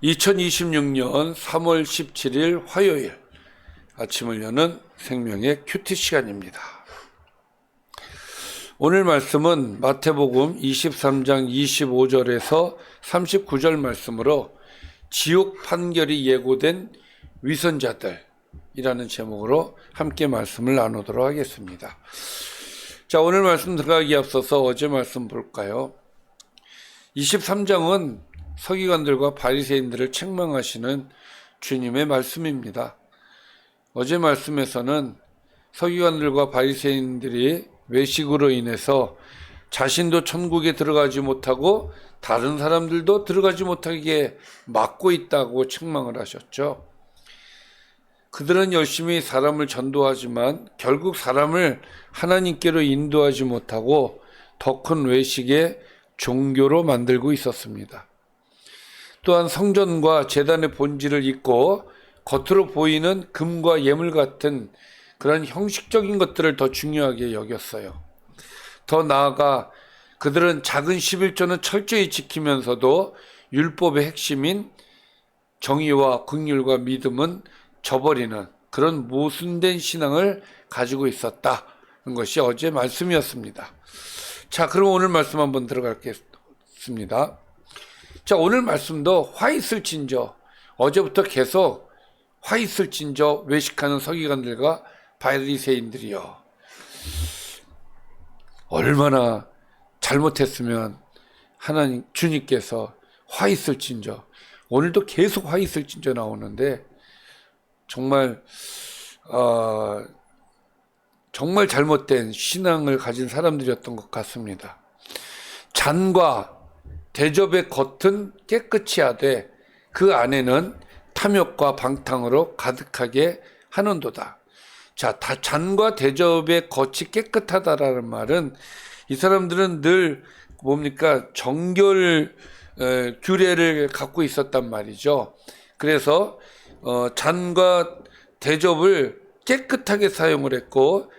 2026년 3월 17일 화요일 아침을 여는 생명의 큐티 시간입니다. 오늘 말씀은 마태복음 23장 25절에서 39절 말씀으로 지옥 판결이 예고된 위선자들이라는 제목으로 함께 말씀을 나누도록 하겠습니다. 자, 오늘 말씀 들어가기 앞서서 어제 말씀 볼까요? 23장은 서기관들과 바리새인들을 책망하시는 주님의 말씀입니다. 어제 말씀에서는 서기관들과 바리새인들이 외식으로 인해서 자신도 천국에 들어가지 못하고 다른 사람들도 들어가지 못하게 막고 있다고 책망을 하셨죠. 그들은 열심히 사람을 전도하지만 결국 사람을 하나님께로 인도하지 못하고 더 큰 외식의 종교로 만들고 있었습니다. 또한 성전과 제단의 본질을 잊고 겉으로 보이는 금과 예물 같은 그런 형식적인 것들을 더 중요하게 여겼어요. 더 나아가 그들은 작은 11조는 철저히 지키면서도 율법의 핵심인 정의와 긍휼과 믿음은 저버리는 그런 모순된 신앙을 가지고 있었다는 것이 어제 말씀이었습니다. 자, 그럼 오늘 말씀 한번 들어가겠습니다. 자, 오늘 말씀도 화 있을진저, 어제부터 계속 화 있을진저 외식하는 서기관들과 바리새인들이요. 얼마나 잘못했으면 하나님 주님께서 화 있을진저, 오늘도 계속 화 있을진저 나오는데 정말 정말 잘못된 신앙을 가진 사람들이었던 것 같습니다. 잔과 대접의 겉은 깨끗이 하되 그 안에는 탐욕과 방탕으로 가득하게 하는도다. 자, 잔과 대접의 겉이 깨끗하다라는 말은 이 사람들은 늘 뭡니까? 정결 규례를 갖고 있었단 말이죠. 그래서 잔과 대접을 깨끗하게 사용을 했고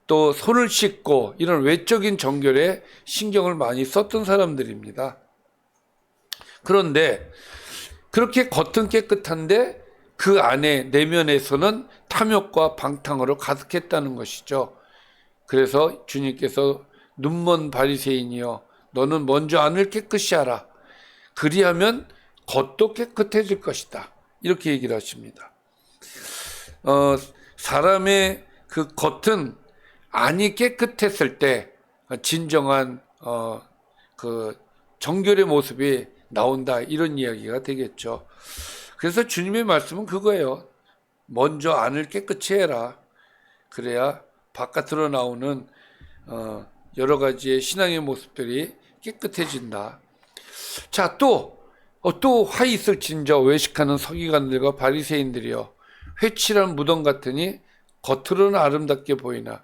또 손을 씻고 이런 외적인 정결에 신경을 많이 썼던 사람들입니다. 그런데 그렇게 겉은 깨끗한데 그 안에 내면에서는 탐욕과 방탕으로 가득했다는 것이죠. 그래서 주님께서 눈먼 바리새인이여 너는 먼저 안을 깨끗이 하라. 그리하면 겉도 깨끗해질 것이다. 이렇게 얘기를 하십니다. 사람의 그 겉은 안이 깨끗했을 때 진정한 그 정결의 모습이 나온다, 이런 이야기가 되겠죠. 그래서 주님의 말씀은 그거예요. 먼저 안을 깨끗이 해라. 그래야 바깥으로 나오는 여러 가지의 신앙의 모습들이 깨끗해진다. 자, 또 화 있을진저 외식하는 서기관들과 바리새인들이여 회칠한 무덤 같으니 겉으로는 아름답게 보이나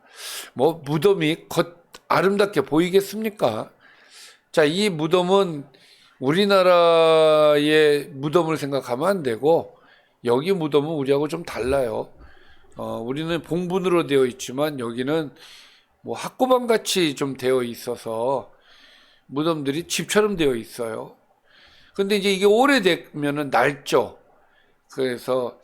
뭐 무덤이 아름답게 보이겠습니까? 자, 이 무덤은 우리나라의 무덤을 생각하면 안 되고 여기 무덤은 우리하고 좀 달라요. 우리는 봉분으로 되어 있지만 여기는 뭐 학고방 같이 좀 되어 있어서 무덤들이 집처럼 되어 있어요. 근데 이제 이게 오래되면은 낡죠. 그래서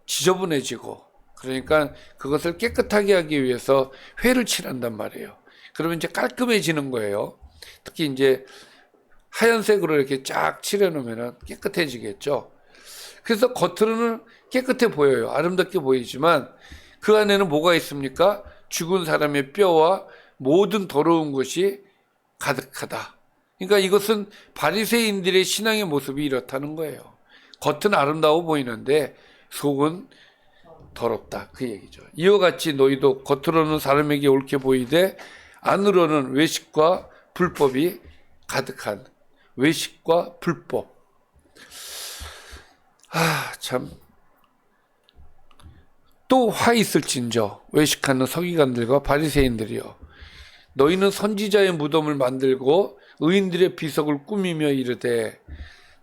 지저분해지고, 그러니까 그것을 깨끗하게 하기 위해서 회를 칠한단 말이에요. 그러면 이제 깔끔해지는 거예요. 특히 이제 하얀색으로 이렇게 쫙 칠해놓으면 깨끗해지겠죠. 그래서 겉으로는 깨끗해 보여요. 아름답게 보이지만 그 안에는 뭐가 있습니까? 죽은 사람의 뼈와 모든 더러운 것이 가득하다. 그러니까 이것은 바리새인들의 신앙의 모습이 이렇다는 거예요. 겉은 아름다워 보이는데 속은 더럽다, 그 얘기죠. 이와 같이 너희도 겉으로는 사람에게 옳게 보이되 안으로는 외식과 불법이 가득한, 외식과 불법. 참. 또 화 있을진저 외식하는 서기관들과 바리새인들이여 너희는 선지자의 무덤을 만들고 의인들의 비석을 꾸미며 이르되.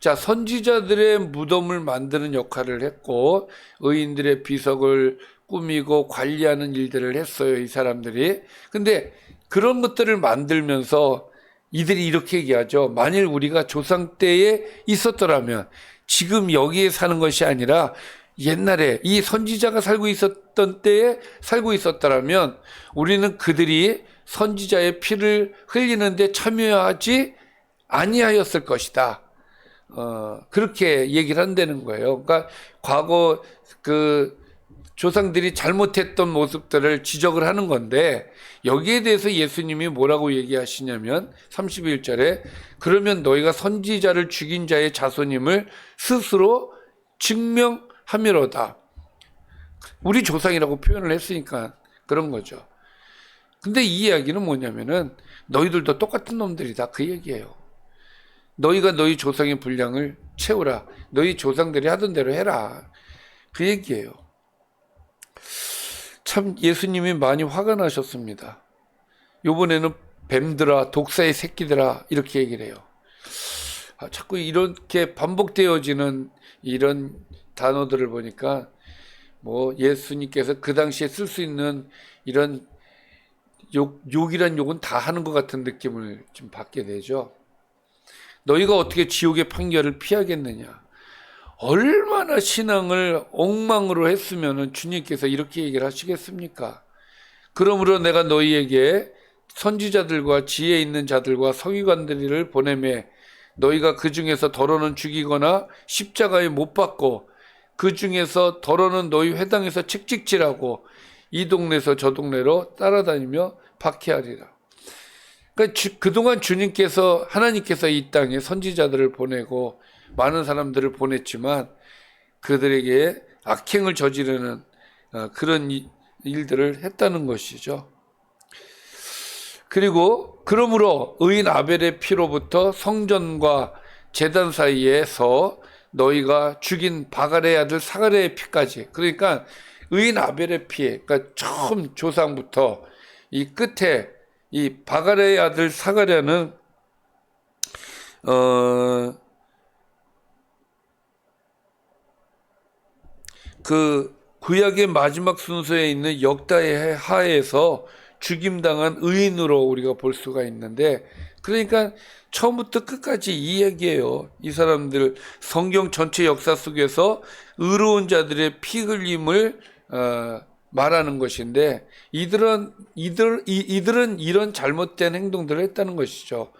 자, 선지자들의 무덤을 만드는 역할을 했고 의인들의 비석을 꾸미고 관리하는 일들을 했어요, 이 사람들이. 근데 그런 것들을 만들면서 이들이 이렇게 얘기하죠. 만일 우리가 조상 때에 있었더라면 지금 여기에 사는 것이 아니라 옛날에 이 선지자가 살고 있었던 때에 살고 있었더라면 우리는 그들이 선지자의 피를 흘리는데 참여하지 아니하였을 것이다. 그렇게 얘기를 한다는 거예요. 그러니까 과거 그 조상들이 잘못했던 모습들을 지적을 하는 건데 여기에 대해서 예수님이 뭐라고 얘기하시냐면 31절에 그러면 너희가 선지자를 죽인 자의 자손임을 스스로 증명하미로다. 우리 조상이라고 표현을 했으니까 그런 거죠. 근데 이 이야기는 뭐냐면은 너희들도 똑같은 놈들이다 그 얘기예요. 너희가 너희 조상의 분량을 채우라. 너희 조상들이 하던 대로 해라. 그 얘기예요. 참 예수님이 많이 화가 나셨습니다. 요번에는 뱀들아 독사의 새끼들아 이렇게 얘기를 해요. 자꾸 이렇게 반복되어지는 이런 단어들을 보니까 뭐 예수님께서 그 당시에 쓸 수 있는 이런 욕이란 욕은 다 하는 것 같은 느낌을 좀 받게 되죠. 너희가 어떻게 지옥의 판결을 피하겠느냐. 얼마나 신앙을 엉망으로 했으면 주님께서 이렇게 얘기를 하시겠습니까? 그러므로 내가 너희에게 선지자들과 지혜 있는 자들과 서기관들을 보내매 너희가 그 중에서 더러는 죽이거나 십자가에 못 박고 그 중에서 더러는 너희 회당에서 책찍질하고 이 동네에서 저 동네로 따라다니며 박해하리라. 그러니까 그동안 주님께서 하나님께서 이 땅에 선지자들을 보내고 많은 사람들을 보냈지만 그들에게 악행을 저지르는 그런 일들을 했다는 것이죠. 그리고 그러므로 의인 아벨의 피로부터 성전과 제단 사이에서 너희가 죽인 바갈의 아들 사가랴의 피까지, 그러니까 의인 아벨의 피, 그러니까 처음 조상부터 이 끝에 이 바갈의 아들 사가랴는 그 구약의 마지막 순서에 있는 역다의 하에서 죽임당한 의인으로 우리가 볼 수가 있는데, 그러니까 처음부터 끝까지 이 얘기예요. 이 사람들 성경 전체 역사 속에서 의로운 자들의 피 흘림을 말하는 것인데 이들은 이런 잘못된 행동들을 했다는 것이죠.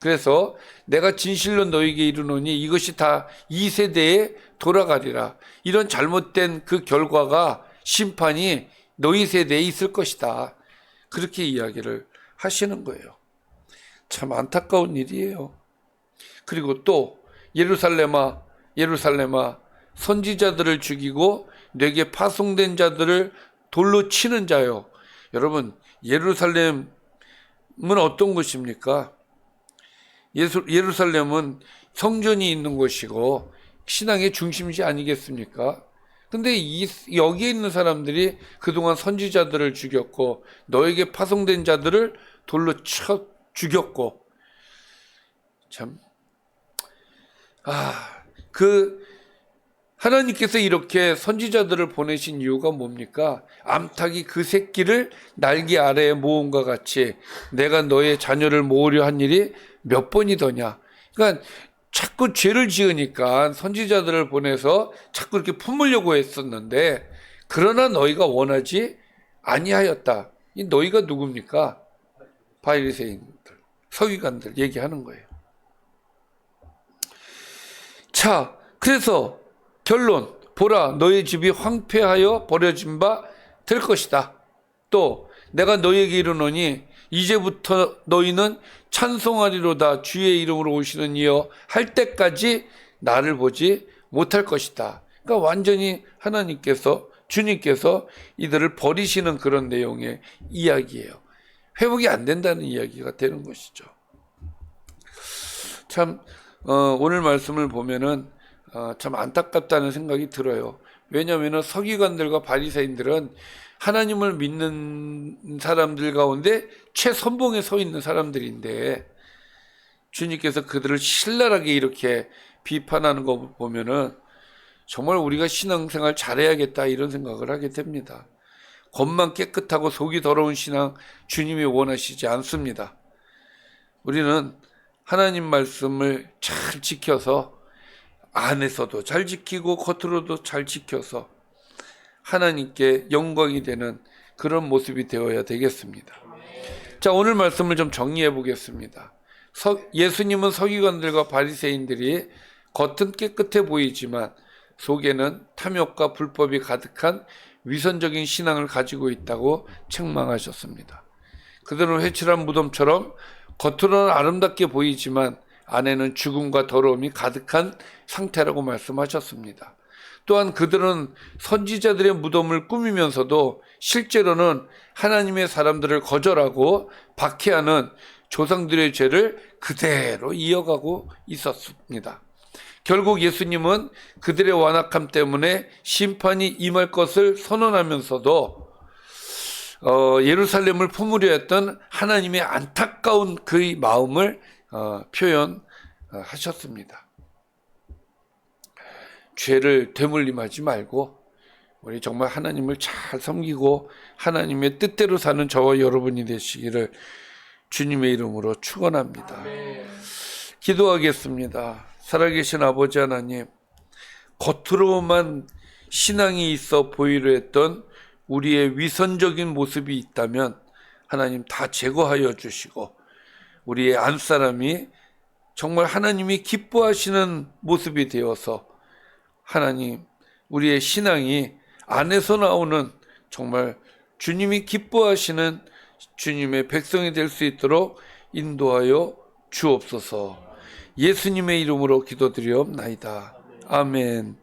그래서 내가 진실로 너에게 이르노니 이것이 다 이 세대에 돌아가리라. 이런 잘못된 그 결과가 심판이 너희 세대에 있을 것이다. 그렇게 이야기를 하시는 거예요. 참 안타까운 일이에요. 그리고 또 예루살렘아 선지자들을 죽이고 내게 파송된 자들을 돌로 치는 자요. 여러분, 예루살렘은 어떤 곳입니까? 예루살렘은 성전이 있는 곳이고 신앙의 중심지 아니겠습니까? 근데 여기에 있는 사람들이 그동안 선지자들을 죽였고 너에게 파송된 자들을 돌로 쳐 죽였고, 참, 하나님께서 이렇게 선지자들을 보내신 이유가 뭡니까? 암탉이 그 새끼를 날개 아래에 모음과 같이 내가 너의 자녀를 모으려 한 일이 몇 번이더냐. 그러니까 자꾸 죄를 지으니까 선지자들을 보내서 자꾸 이렇게 품으려고 했었는데 그러나 너희가 원하지 아니하였다. 이 너희가 누굽니까? 바리새인들, 서기관들 얘기하는 거예요. 자, 그래서 결론, 보라 너희 집이 황폐하여 버려진 바 될 것이다. 또 내가 너희에게 이르노니 이제부터 너희는 찬송하리로다 주의 이름으로 오시는 이여 할 때까지 나를 보지 못할 것이다. 그러니까 완전히 주님께서 이들을 버리시는 그런 내용의 이야기예요. 회복이 안 된다는 이야기가 되는 것이죠. 참 오늘 말씀을 보면은 참 안타깝다는 생각이 들어요. 왜냐하면 서기관들과 바리새인들은 하나님을 믿는 사람들 가운데 최선봉에 서 있는 사람들인데 주님께서 그들을 신랄하게 이렇게 비판하는 거 보면은 정말 우리가 신앙생활 잘해야겠다 이런 생각을 하게 됩니다. 겉만 깨끗하고 속이 더러운 신앙 주님이 원하시지 않습니다. 우리는 하나님 말씀을 잘 지켜서 안에서도 잘 지키고 겉으로도 잘 지켜서 하나님께 영광이 되는 그런 모습이 되어야 되겠습니다. 자, 오늘 말씀을 좀 정리해 보겠습니다. 예수님은 서기관들과 바리새인들이 겉은 깨끗해 보이지만 속에는 탐욕과 불법이 가득한 위선적인 신앙을 가지고 있다고 책망하셨습니다. 그들은 회칠한 무덤처럼 겉으로는 아름답게 보이지만 안에는 죽음과 더러움이 가득한 상태라고 말씀하셨습니다. 또한 그들은 선지자들의 무덤을 꾸미면서도 실제로는 하나님의 사람들을 거절하고 박해하는 조상들의 죄를 그대로 이어가고 있었습니다. 결국 예수님은 그들의 완악함 때문에 심판이 임할 것을 선언하면서도 예루살렘을 품으려 했던 하나님의 안타까운 그의 마음을 표현하셨습니다. 죄를 되물림하지 말고 우리 정말 하나님을 잘 섬기고 하나님의 뜻대로 사는 저와 여러분이 되시기를 주님의 이름으로 축원합니다. 기도하겠습니다. 살아계신 아버지 하나님, 겉으로만 신앙이 있어 보이려 했던 우리의 위선적인 모습이 있다면 하나님 다 제거하여 주시고 우리의 안사람이 정말 하나님이 기뻐하시는 모습이 되어서 하나님, 우리의 신앙이 안에서 나오는 정말 주님이 기뻐하시는 주님의 백성이 될 수 있도록 인도하여 주옵소서. 예수님의 이름으로 기도드리옵나이다. 아멘.